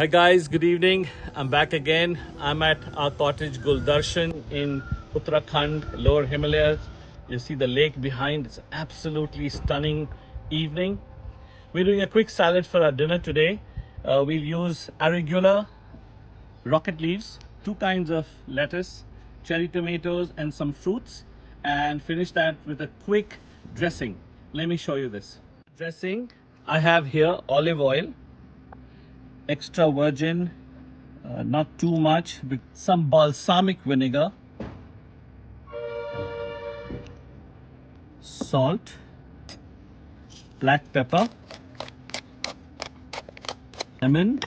Hi guys, good evening. I'm back again. I'm at our cottage Guldarshan in Uttarakhand, Lower Himalayas. You see the lake behind. It's absolutely stunning evening. We're doing a quick salad for our dinner today. We'll use arugula, rocket leaves, two kinds of lettuce, cherry tomatoes and some fruits, and finish that with a quick dressing. Let me show you this. Dressing, I have here olive oil, extra virgin, not too much, with some balsamic vinegar, salt, black pepper, lemon,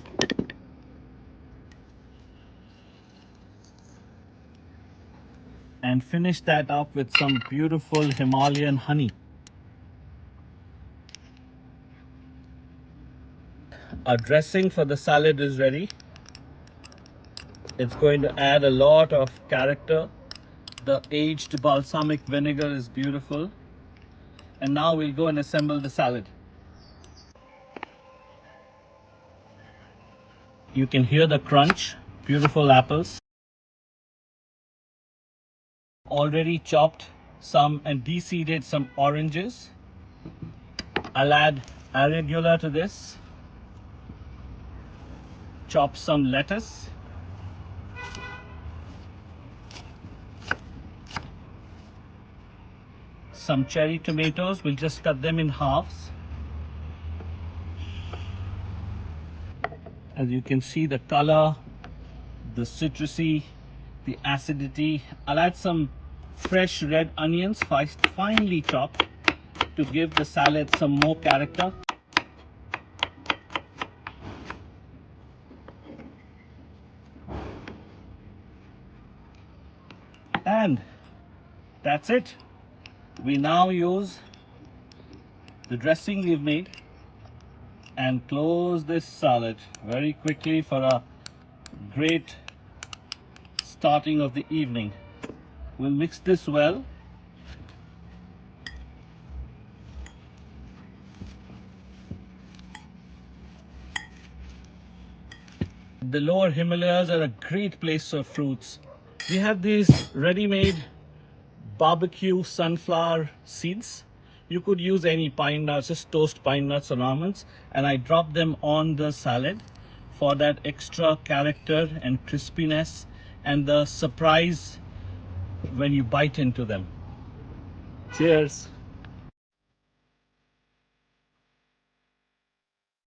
and finish that up with some beautiful Himalayan honey. Our dressing for the salad is ready. It's going to add a lot of character. The aged balsamic vinegar is beautiful. And now we'll go and assemble the salad. You can hear the crunch. Beautiful apples. Already chopped some and de-seeded some oranges. I'll add arugula to this. Chop some lettuce. Some cherry tomatoes, we'll just cut them in halves. As you can see, the color, the citrusy, the acidity. I'll add some fresh red onions, finely chopped, to give the salad some more character. And that's it. We now use the dressing we've made and close this salad very quickly for a great starting of the evening. We'll mix this well. The lower Himalayas are a great place for fruits. We have these ready-made barbecue sunflower seeds. You could use any pine nuts, just toast pine nuts or almonds, and I drop them on the salad for that extra character and crispiness and the surprise when you bite into them. Cheers.